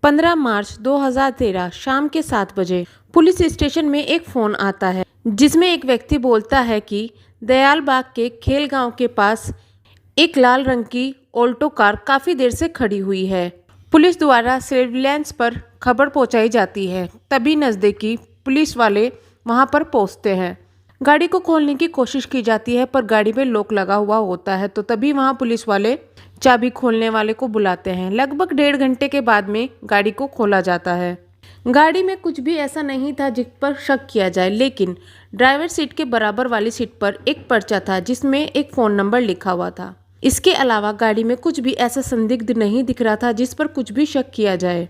15 मार्च 2013 शाम के 7 बजे पुलिस स्टेशन में एक फोन आता है जिसमें एक व्यक्ति बोलता है कि दयाल बाग के खेल गांव के पास एक लाल रंग की ऑल्टो कार काफी देर से खड़ी हुई है। पुलिस द्वारा सर्विलांस पर खबर पहुंचाई जाती है। तभी नजदीकी पुलिस वाले वहां पर पहुंचते हैं। गाड़ी को खोलने की कोशिश की जाती है पर गाड़ी में लॉक लगा हुआ होता है। तो तभी वहां पुलिस वाले चाबी खोलने वाले को बुलाते हैं। लगभग 1.5 घंटे के बाद में गाड़ी को खोला जाता है। गाड़ी में कुछ भी ऐसा नहीं था जिस पर शक किया जाए, लेकिन ड्राइवर सीट के बराबर वाली सीट पर एक पर्चा था जिसमें एक फ़ोन नंबर लिखा हुआ था। इसके अलावा गाड़ी में कुछ भी ऐसा संदिग्ध नहीं दिख रहा था जिस पर कुछ भी शक किया जाए।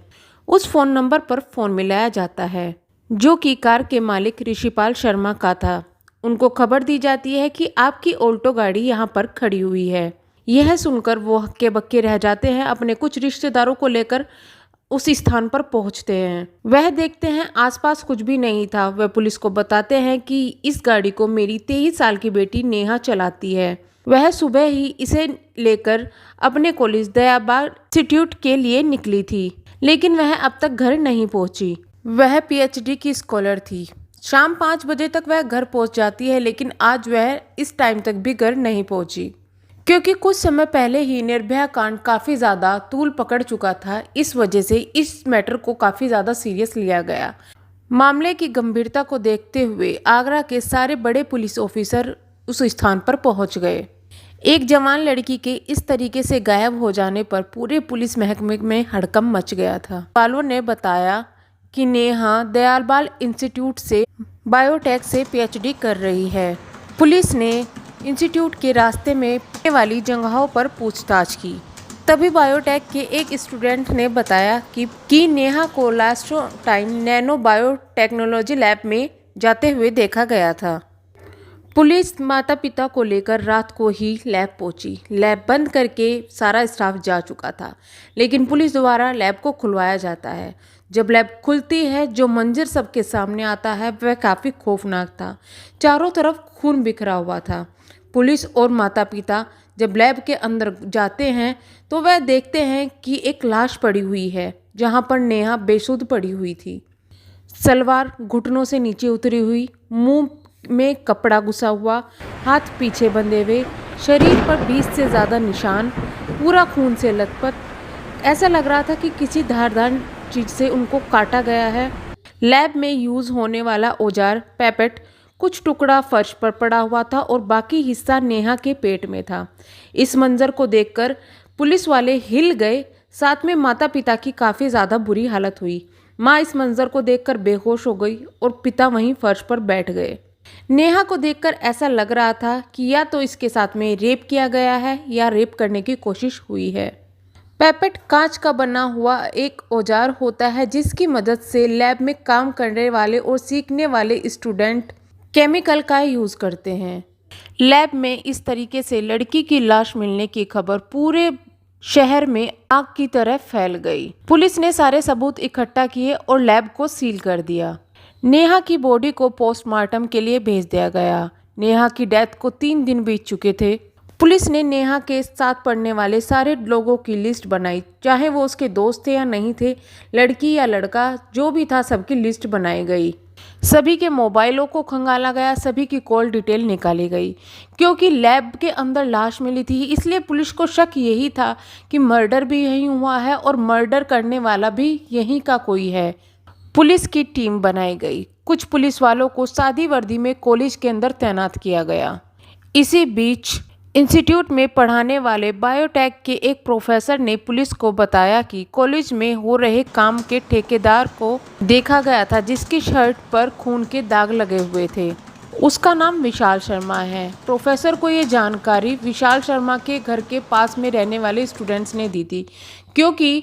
उस फ़ोन नंबर पर फ़ोन मिलाया जाता है जो कि कार के मालिक ऋषिपाल शर्मा का था। उनको खबर दी जाती है कि आपकी ऑल्टो गाड़ी यहाँ पर खड़ी हुई है। यह सुनकर वो हक्के बक्के रह जाते हैं। अपने कुछ रिश्तेदारों को लेकर उस स्थान पर पहुंचते हैं। वह देखते हैं आसपास कुछ भी नहीं था। वह पुलिस को बताते हैं कि इस गाड़ी को मेरी 23 साल की बेटी नेहा चलाती है। वह सुबह ही इसे लेकर अपने कॉलेज दयाबाग इंस्टीट्यूट के लिए निकली थी, लेकिन वह अब तक घर नहीं पहुंची। वह पीएचडी की स्कॉलर थी। शाम 5 बजे तक वह घर पहुंच जाती है, लेकिन आज वह इस टाइम तक भी घर नहीं पहुंची क्योंकि कुछ समय पहले ही निर्भया कांड काफ़ी ज़्यादा तूल पकड़ चुका था। इस वजह से इस मैटर को काफ़ी ज़्यादा सीरियस लिया गया। मामले की गंभीरता को देखते हुए आगरा के सारे बड़े पुलिस ऑफिसर उस स्थान पर पहुंच गए। एक जवान लड़की के इस तरीके से गायब हो जाने पर पूरे पुलिस महकमे में हड़कंप मच गया था। वालों ने बताया कि नेहा दयालबाग इंस्टीट्यूट से बायोटेक से पीएचडी कर रही है। पुलिस ने इंस्टीट्यूट के रास्ते में पड़ने वाली जगहों पर पूछताछ की। तभी बायोटेक के एक स्टूडेंट ने बताया कि नेहा को last time nano biotechnology lab में जाते हुए देखा गया था। पुलिस माता पिता को लेकर रात को ही लैब पहुंची। लैब बंद करके सारा स्टाफ जा चुका था, लेकिन पुलिस द्वारा लैब को खुलवाया जाता है। जब लैब खुलती है, जो मंजर सबके सामने आता है वह काफ़ी खौफनाक था। चारों तरफ खून बिखरा हुआ था। पुलिस और माता पिता जब लैब के अंदर जाते हैं तो वह देखते हैं कि एक लाश पड़ी हुई है जहां पर नेहा बेसुध पड़ी हुई थी। सलवार घुटनों से नीचे उतरी हुई, मुंह में कपड़ा घुसा हुआ, हाथ पीछे बंधे हुए, शरीर पर 20 से ज़्यादा निशान, पूरा खून से लथपथ। ऐसा लग रहा था कि किसी धारदार चीज़ से उनको काटा गया है। लैब में यूज़ होने वाला औजार पैपेट कुछ टुकड़ा फर्श पर पड़ा हुआ था और बाकी हिस्सा नेहा के पेट में था। इस मंजर को देखकर पुलिस वाले हिल गए। साथ में माता पिता की काफ़ी ज़्यादा बुरी हालत हुई। माँ इस मंजर को देखकर बेहोश हो गई और पिता वहीं फर्श पर बैठ गए। नेहा को देखकर ऐसा लग रहा था कि या तो इसके साथ में रेप किया गया है या रेप करने की कोशिश हुई है। पैपेट कांच का बना हुआ एक औजार होता है जिसकी मदद से लैब में काम करने वाले और सीखने वाले स्टूडेंट केमिकल का यूज़ करते हैं। लैब में इस तरीके से लड़की की लाश मिलने की खबर पूरे शहर में आग की तरह फैल गई। पुलिस ने सारे सबूत इकट्ठा किए और लैब को सील कर दिया। नेहा की बॉडी को पोस्टमार्टम के लिए भेज दिया गया। नेहा की डेथ को 3 दिन बीत चुके थे। पुलिस ने नेहा के साथ पढ़ने वाले सारे लोगों की लिस्ट बनाई, चाहे वो उसके दोस्त थे या नहीं थे, लड़की या लड़का, जो भी था सबकी लिस्ट बनाई गई। सभी के मोबाइलों को खंगाला गया, सभी की कॉल डिटेल निकाली गई। क्योंकि लैब के अंदर लाश मिली थी, इसलिए पुलिस को शक यही था कि मर्डर भी यहीं हुआ है और मर्डर करने वाला भी यहीं का कोई है। पुलिस की टीम बनाई गई। कुछ पुलिस वालों को सादी वर्दी में कॉलेज के अंदर तैनात किया गया। इसी बीच इंस्टीट्यूट में पढ़ाने वाले बायोटेक के एक प्रोफेसर ने पुलिस को बताया कि कॉलेज में हो रहे काम के ठेकेदार को देखा गया था जिसकी शर्ट पर खून के दाग लगे हुए थे। उसका नाम विशाल शर्मा है। प्रोफेसर को ये जानकारी विशाल शर्मा के घर के पास में रहने वाले स्टूडेंट्स ने दी थी, क्योंकि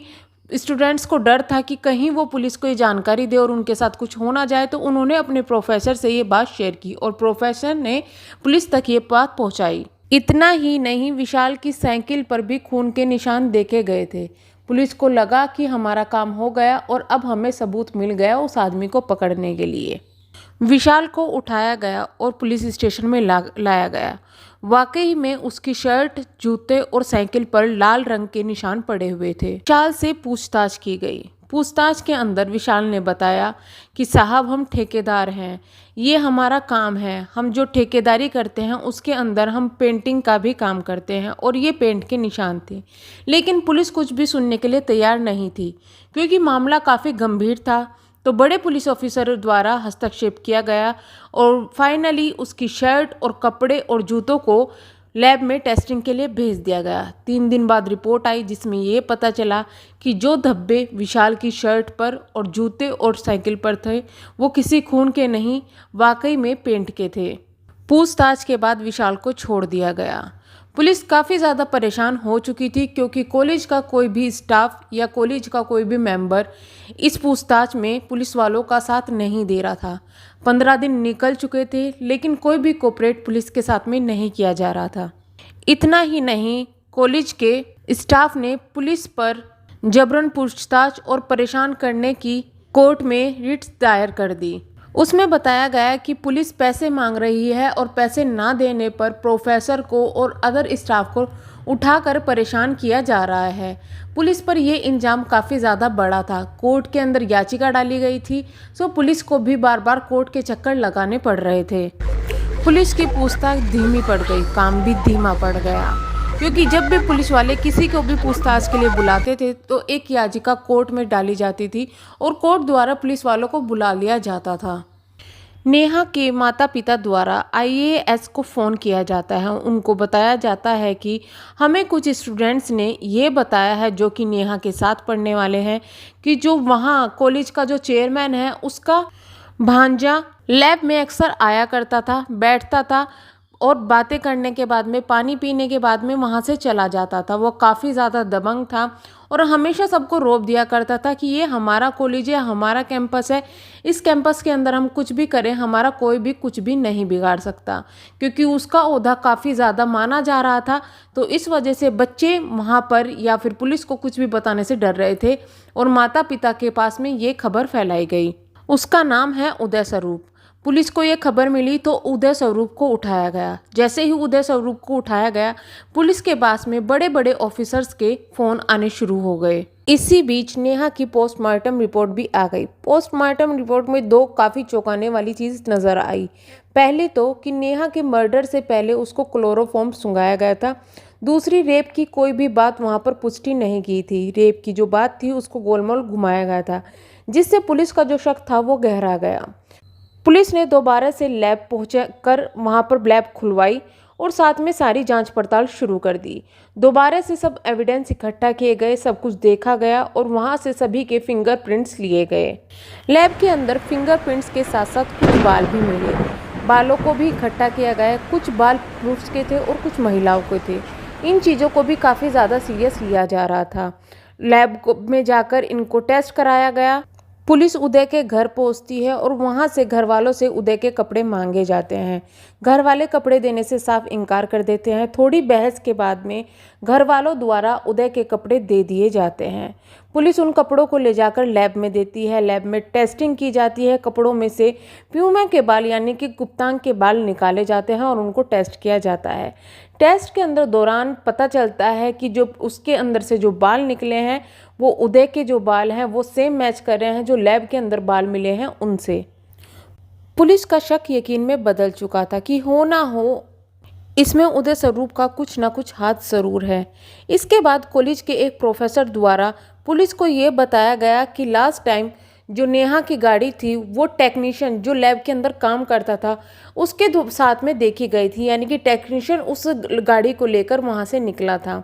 स्टूडेंट्स को डर था कि कहीं वो पुलिस को ये जानकारी दे और उनके साथ कुछ हो ना जाए। तो उन्होंने अपने प्रोफेसर से ये बात शेयर की और प्रोफेसर ने पुलिस तक ये बात पहुंचाई। इतना ही नहीं, विशाल की साइकिल पर भी खून के निशान देखे गए थे। पुलिस को लगा कि हमारा काम हो गया और अब हमें सबूत मिल गया उस आदमी को पकड़ने के लिए। विशाल को उठाया गया और पुलिस स्टेशन में लाया गया। वाकई में उसकी शर्ट, जूते और साइकिल पर लाल रंग के निशान पड़े हुए थे। विशाल से पूछताछ की गई। पूछताछ के अंदर विशाल ने बताया कि साहब हम ठेकेदार हैं, ये हमारा काम है, हम जो ठेकेदारी करते हैं उसके अंदर हम पेंटिंग का भी काम करते हैं और ये पेंट के निशान थे। लेकिन पुलिस कुछ भी सुनने के लिए तैयार नहीं थी क्योंकि मामला काफ़ी गंभीर था। तो बड़े पुलिस ऑफिसर द्वारा हस्तक्षेप किया गया और फाइनली उसकी शर्ट और कपड़े और जूतों को लैब में टेस्टिंग के लिए भेज दिया गया। 3 दिन बाद रिपोर्ट आई जिसमें ये पता चला कि जो धब्बे विशाल की शर्ट पर और जूते और साइकिल पर थे वो किसी खून के नहीं, वाकई में पेंट के थे। पूछताछ के बाद विशाल को छोड़ दिया गया। पुलिस काफ़ी ज़्यादा परेशान हो चुकी थी क्योंकि कॉलेज का कोई भी स्टाफ या कॉलेज का कोई भी मेंबर इस पूछताछ में पुलिस वालों का साथ नहीं दे रहा था। 15 दिन निकल चुके थे लेकिन कोई भी कोऑपरेट पुलिस के साथ में नहीं किया जा रहा था। इतना ही नहीं, कॉलेज के स्टाफ ने पुलिस पर जबरन पूछताछ और परेशान करने की कोर्ट में रिट दायर कर दी। उसमें बताया गया कि पुलिस पैसे मांग रही है और पैसे ना देने पर प्रोफेसर को और अदर स्टाफ को उठाकर परेशान किया जा रहा है। पुलिस पर यह इल्ज़ाम काफ़ी ज़्यादा बड़ा था। कोर्ट के अंदर याचिका डाली गई थी, सो पुलिस को भी बार बार कोर्ट के चक्कर लगाने पड़ रहे थे। पुलिस की पूछताछ धीमी पड़ गई, काम भी धीमा पड़ गया क्योंकि जब भी पुलिस वाले किसी को भी पूछताछ के लिए बुलाते थे तो एक याचिका कोर्ट में डाली जाती थी और कोर्ट द्वारा पुलिस वालों को बुला लिया जाता था। नेहा के माता पिता द्वारा आईएएस को फ़ोन किया जाता है। उनको बताया जाता है कि हमें कुछ स्टूडेंट्स ने ये बताया है जो कि नेहा के साथ पढ़ने वाले हैं कि जो वहाँ कॉलेज का जो चेयरमैन है उसका भांजा लैब में अक्सर आया करता था, बैठता था और बातें करने के बाद में, पानी पीने के बाद में वहाँ से चला जाता था। वो काफ़ी ज़्यादा दबंग था और हमेशा सबको रोक दिया करता था कि ये हमारा कॉलेज है, हमारा कैंपस है, इस कैंपस के अंदर हम कुछ भी करें हमारा कोई भी कुछ भी नहीं बिगाड़ सकता, क्योंकि उसका ओहदा काफ़ी ज़्यादा माना जा रहा था। तो इस वजह से बच्चे वहाँ पर या फिर पुलिस को कुछ भी बताने से डर रहे थे और माता पिता के पास में ये खबर फैलाई गई। उसका नाम है उदय स्वरूप। पुलिस को ये खबर मिली तो उदय स्वरूप को उठाया गया। जैसे ही उदय स्वरूप को उठाया गया, पुलिस के पास में बड़े बड़े ऑफिसर्स के फ़ोन आने शुरू हो गए। इसी बीच नेहा की पोस्टमार्टम रिपोर्ट भी आ गई। पोस्टमार्टम रिपोर्ट में 2 काफ़ी चौंकाने वाली चीज़ नज़र आई। पहले तो कि नेहा के मर्डर से पहले उसको क्लोरोफॉर्म सुंघाया गया था। दूसरी, रेप की कोई भी बात वहाँ पर पुष्टि नहीं की थी। रेप की जो बात थी उसको गोलमोल घुमाया गया था, जिससे पुलिस का जो शक था वो गहरा गया। पुलिस ने दोबारा से लैब पहुंचकर वहां पर लैब खुलवाई और साथ में सारी जांच पड़ताल शुरू कर दी। दोबारा से सब एविडेंस इकट्ठा किए गए, सब कुछ देखा गया और वहां से सभी के फिंगरप्रिंट्स लिए गए। लैब के अंदर फिंगरप्रिंट्स के साथ साथ कुछ बाल भी मिले। बालों को भी इकट्ठा किया गया। कुछ बाल पुरुष के थे और कुछ महिलाओं के थे। इन चीज़ों को भी काफ़ी ज़्यादा सीरियस लिया जा रहा था। लैब में जाकर इनको टेस्ट कराया गया। पुलिस उदय के घर पहुंचती है और वहां से घर वालों से उदय के कपड़े मांगे जाते हैं। घर वाले कपड़े देने से साफ इनकार कर देते हैं। थोड़ी बहस के बाद में घर वालों द्वारा उदय के कपड़े दे दिए जाते हैं। पुलिस उन कपड़ों को ले जाकर लैब में देती है। लैब में टेस्टिंग की जाती है। कपड़ों में से प्यूमा के बाल यानी कि गुप्तांग के बाल निकाले जाते हैं और उनको टेस्ट किया जाता है। टेस्ट के अंदर दौरान पता चलता है कि जो उसके अंदर से जो बाल निकले हैं वो उदय के जो बाल हैं वो सेम मैच कर रहे हैं जो लैब के अंदर बाल मिले हैं उनसे। पुलिस का शक यकीन में बदल चुका था कि हो ना हो इसमें उदय स्वरूप का कुछ ना कुछ हाथ ज़रूर है। इसके बाद कॉलेज के एक प्रोफेसर द्वारा पुलिस को ये बताया गया कि लास्ट टाइम जो नेहा की गाड़ी थी वो टेक्नीशियन जो लैब के अंदर काम करता था उसके साथ में देखी गई थी, यानी कि टेक्नीशियन उस गाड़ी को लेकर वहाँ से निकला था।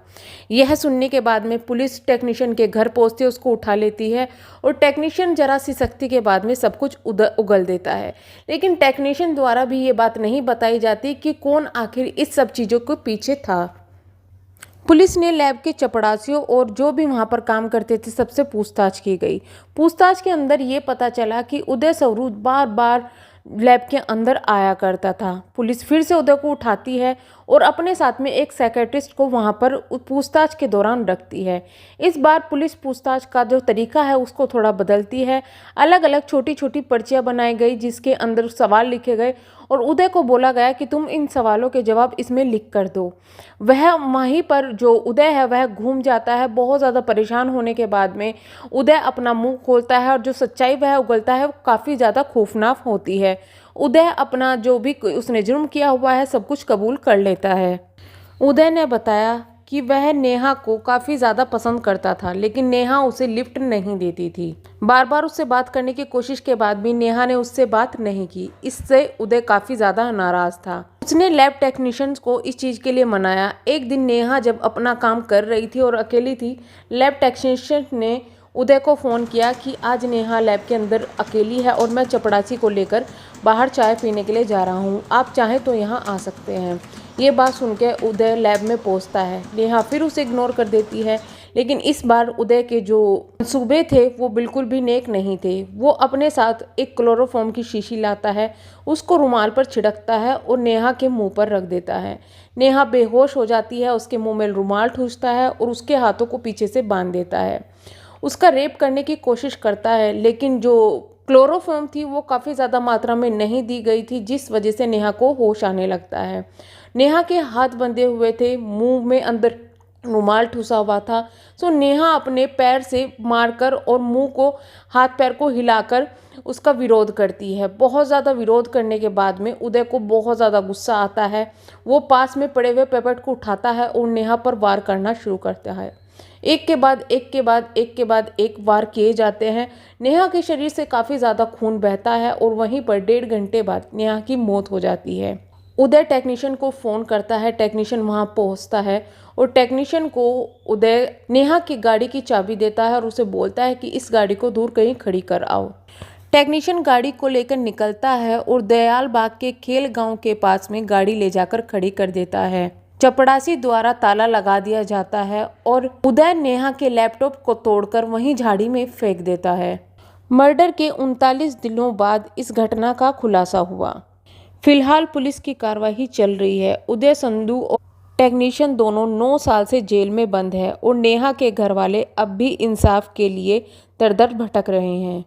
यह सुनने के बाद में पुलिस टेक्नीशियन के घर पहुँचते उसको उठा लेती है और टेक्नीशियन जरा सी सख्ती के बाद में सब कुछ उगल देता है। लेकिन टेक्नीशियन द्वारा भी ये बात नहीं बताई जाती कि कौन आखिर इस सब चीज़ों के पीछे था। पुलिस ने लैब के चपड़ासियों और जो भी वहाँ पर काम करते थे सबसे पूछताछ की गई। पूछताछ के अंदर ये पता चला कि उदय स्वरूप बार बार लैब के अंदर आया करता था। पुलिस फिर से उदय को उठाती है और अपने साथ में एक साइकेट्रिस्ट को वहाँ पर पूछताछ के दौरान रखती है। इस बार पुलिस पूछताछ का जो तरीका है उसको थोड़ा बदलती है। अलग अलग छोटी छोटी पर्चियाँ बनाई गई जिसके अंदर सवाल लिखे गए और उदय को बोला गया कि तुम इन सवालों के जवाब इसमें लिख कर दो। वह वहीं पर जो उदय है वह घूम जाता है। बहुत ज़्यादा परेशान होने के बाद में उदय अपना मुंह खोलता है और जो सच्चाई वह उगलता है वो काफ़ी ज़्यादा खौफनाक होती है। उदय अपना जो भी उसने जुर्म किया हुआ है सब कुछ कबूल कर लेता है। उदय ने बताया कि वह नेहा को काफ़ी ज़्यादा पसंद करता था, लेकिन नेहा उसे लिफ्ट नहीं देती थी। बार बार उससे बात करने की कोशिश के बाद भी नेहा ने उससे बात नहीं की। इससे उदय काफ़ी ज़्यादा नाराज़ था। उसने लैब टेक्नीशियंस को इस चीज़ के लिए मनाया। एक दिन नेहा जब अपना काम कर रही थी और अकेली थी, लैब टेक्नीशियन ने उदय को फ़ोन किया कि आज नेहा लैब के अंदर अकेली है और मैं चपड़ासी को लेकर बाहर चाय पीने के लिए जा रहा हूँ, आप चाहें तो यहाँ आ सकते हैं। ये बात सुन के उदय लैब में पहुँचता है। नेहा फिर उसे इग्नोर कर देती है, लेकिन इस बार उदय के जो मंसूबे थे वो बिल्कुल भी नेक नहीं थे। वो अपने साथ एक क्लोरोफॉर्म की शीशी लाता है, उसको रुमाल पर छिड़कता है और नेहा के मुंह पर रख देता है। नेहा बेहोश हो जाती है, उसके मुंह में रुमाल ठूंसता है और उसके हाथों को पीछे से बांध देता है। उसका रेप करने की कोशिश करता है, लेकिन जो क्लोरोफॉर्म थी वो काफ़ी ज़्यादा मात्रा में नहीं दी गई थी, जिस वजह से नेहा को होश आने लगता है। नेहा के हाथ बंधे हुए थे, मुंह में अंदर रुमाल ठुसा हुआ था। सो नेहा अपने पैर से मारकर और मुंह को हाथ पैर को हिलाकर उसका विरोध करती है। बहुत ज़्यादा विरोध करने के बाद में उदय को बहुत ज़्यादा गुस्सा आता है। वो पास में पड़े हुए पेपर को उठाता है और नेहा पर वार करना शुरू करता है। एक के बाद एक के बाद एक के बाद एक वार किए जाते हैं। नेहा के शरीर से काफ़ी ज़्यादा खून बहता है और वहीं पर 1.5 घंटे बाद नेहा की मौत हो जाती है। उदय टेक्नीशियन को फ़ोन करता है, टेक्नीशियन वहां पहुंचता है और टेक्नीशियन को उदय नेहा की गाड़ी की चाबी देता है और उसे बोलता है कि इस गाड़ी को दूर कहीं खड़ी कर आओ। टेक्नीशियन गाड़ी को लेकर निकलता है और दयाल बाग के खेल गांव के पास में गाड़ी ले जाकर खड़ी कर देता है। चपड़ासी द्वारा ताला लगा दिया जाता है और उदय नेहा के लैपटॉप को तोड़कर वहीं झाड़ी में फेंक देता है। मर्डर के 39 दिनों बाद इस घटना का खुलासा हुआ। फिलहाल पुलिस की कार्रवाई चल रही है। उदय संधू और टेक्नीशियन दोनों 9 साल से जेल में बंद है और नेहा के घर वाले अब भी इंसाफ के लिए दर दर भटक रहे हैं।